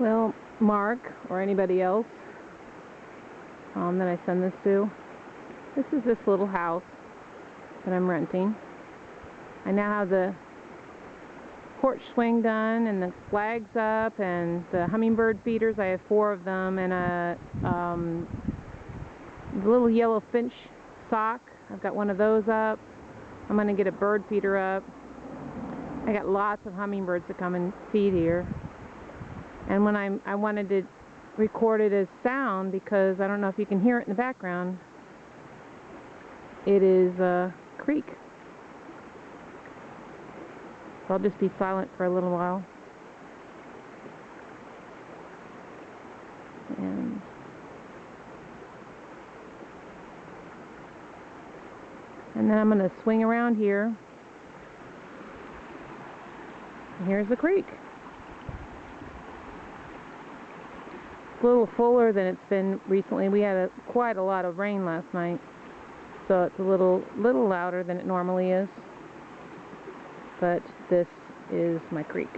Well, Mark or anybody else that I send this to, this is this little house that I'm renting. I now have the porch swing done and the flags up and the hummingbird feeders. I have 4 of them, and a little yellow finch sock. I've got one of those up. I'm going to get a bird feeder up. I got lots of hummingbirds that come and feed here. And when I wanted to record it as sound, because I don't know if you can hear it in the background, it is a creek. So I'll just be silent for a little while. And then I'm going to swing around here. And here's the creek. It's a little fuller than it's been recently. We had quite a lot of rain last night, so it's a little louder than it normally is. But this is my creek.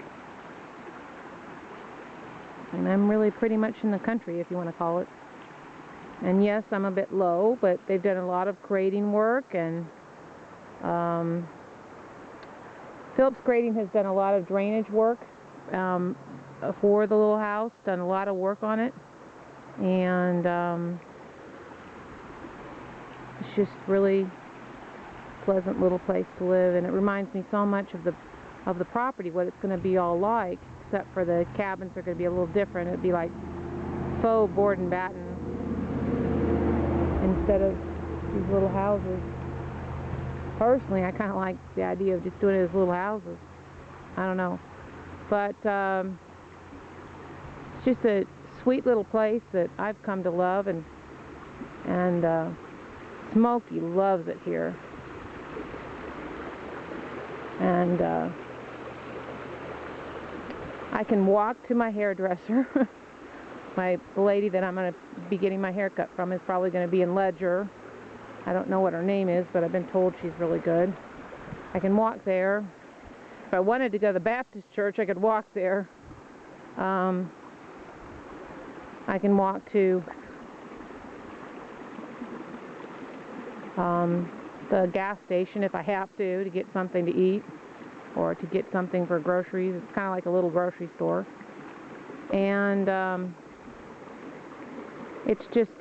And I'm really pretty much in the country, if you want to call it. And yes, I'm a bit low, but they've done a lot of grading work, and Phillips Grading has done a lot of drainage work for the little house, done a lot of work on it, and it's just really pleasant little place to live, and it reminds me so much of the property, what it's going to be all like, except for the cabins are going to be a little different. It'd be like faux board and batten instead of these little houses. Personally, I kind of like the idea of just doing it as little houses. I don't know, but it's just a sweet little place that I've come to love, and Smokie loves it here. And I can walk to my hairdresser. The lady that I'm going to be getting my hair cut from is probably going to be in Ledger. I don't know what her name is, but I've been told she's really good. I can walk there. If I wanted to go to the Baptist church, I could walk there. I can walk to the gas station if I have to get something to eat, or to get something for groceries. It's kind of like a little grocery store. And it's just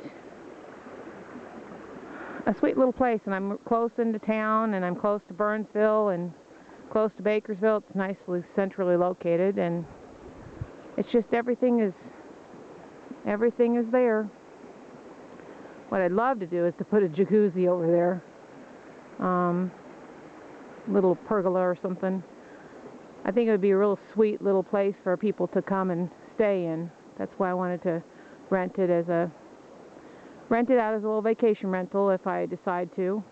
a sweet little place, and I'm close into town, and I'm close to Burnsville and close to Bakersville. It's nicely centrally located, and it's just everything is there. What I'd love to do is to put a jacuzzi over there, little pergola or something. I think it would be a real sweet little place for people to come and stay in. That's why I wanted to rent it out as a little vacation rental if I decide to.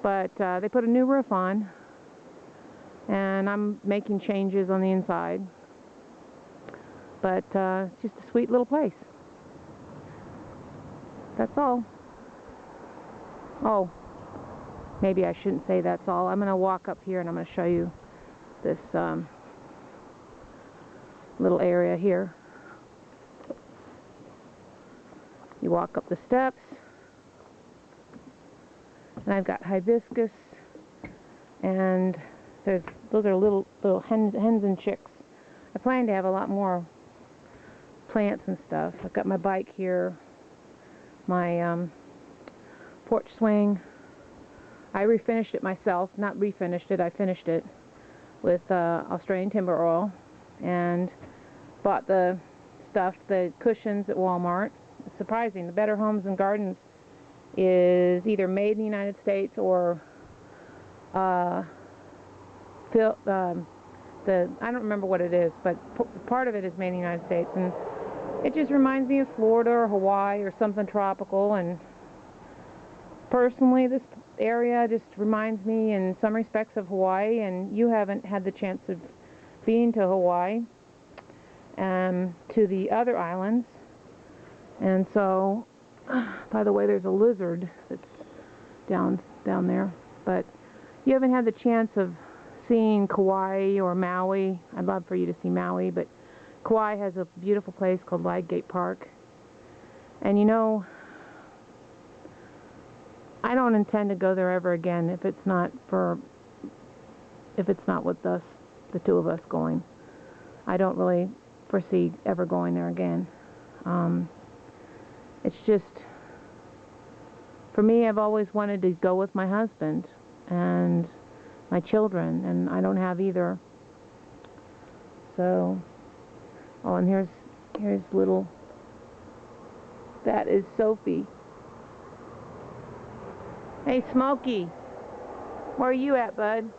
But they put a new roof on, and I'm making changes on the inside. But it's just a sweet little place. That's all. Oh, maybe I shouldn't say that's all. I'm going to walk up here and I'm going to show you this little area here. You walk up the steps, and I've got hibiscus, and those are little hens and chicks. I plan to have a lot more plants and stuff. I've got my bike here, my porch swing. I refinished it myself. Not refinished it, I finished it with Australian timber oil, and bought the cushions at Walmart. It's surprising. The Better Homes and Gardens is either made in the United States or I don't remember what it is, but part of it is made in the United States, and it just reminds me of Florida or Hawaii or something tropical. And personally, this area just reminds me in some respects of Hawaii, and you haven't had the chance of being to Hawaii, to the other islands. And so, by the way, there's a lizard that's down there, but you haven't had the chance of seeing Kauai or Maui. I'd love for you to see Maui, but Kauai has a beautiful place called Lightgate Park. And you know, I don't intend to go there ever again if it's not with us, the two of us going. I don't really foresee ever going there again. It's just, for me, I've always wanted to go with my husband and my children, and I don't have either. So, oh, and here's little, that is Sophie. Hey, Smokie, where are you at, bud?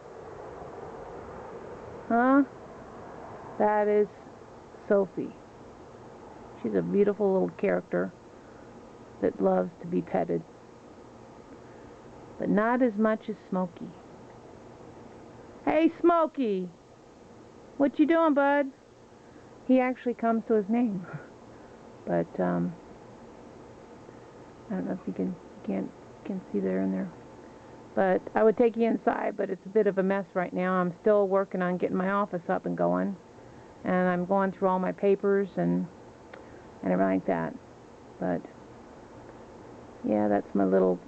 Huh? That is Sophie. She's a beautiful little character that loves to be petted, but not as much as Smokie. Hey, Smokie, what you doing, bud? He actually comes to his name, but I don't know if you can see there in there. But I would take you inside, but it's a bit of a mess right now. I'm still working on getting my office up and going, and I'm going through all my papers and everything like that. But yeah, that's my little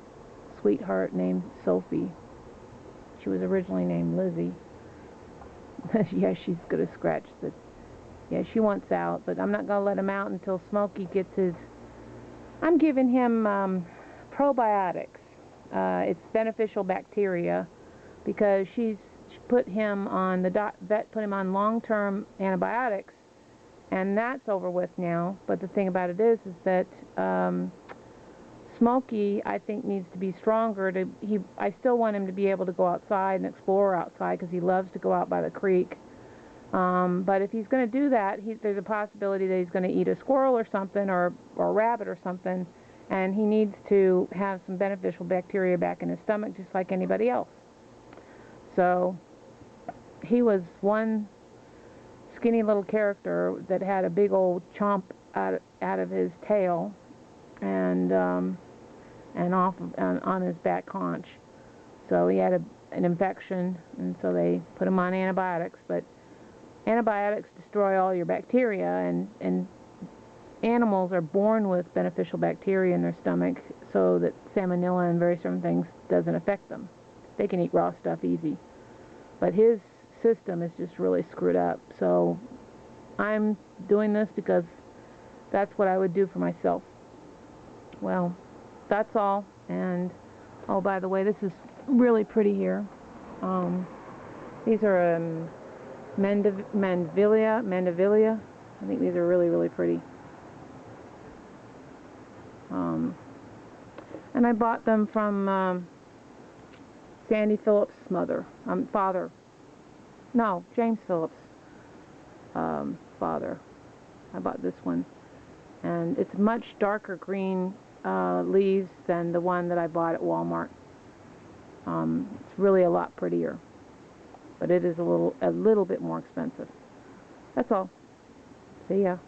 sweetheart named Sophie. She was originally named Lizzie. Yeah, she's gonna scratch the. Yeah, she wants out, but I'm not gonna let him out until Smokie gets his. I'm giving him probiotics. It's beneficial bacteria, because she put him on, the vet put him on long-term antibiotics, and that's over with now. But the thing about it is that Smokie, I think, needs to be stronger. I still want him to be able to go outside and explore outside, because he loves to go out by the creek. But if he's going to do that, there's a possibility that he's going to eat a squirrel or something, or a rabbit or something, and he needs to have some beneficial bacteria back in his stomach, just like anybody else. So he was one skinny little character that had a big old chomp out of his tail and on his back haunch. So he had an infection, and so they put him on antibiotics. But antibiotics destroy all your bacteria, and animals are born with beneficial bacteria in their stomach, so that salmonella and various different things doesn't affect them. They can eat raw stuff easy. But his system is just really screwed up. So I'm doing this because that's what I would do for myself. Well, that's all. And oh, by the way, this is really pretty here. These are Mandevilla. I think these are really, really pretty. And I bought them from Sandy Phillips' father. No, James Phillips' father. I bought this one, and it's much darker green leaves than the one that I bought at Walmart. It's really a lot prettier, but it is a little bit more expensive. That's all. See ya.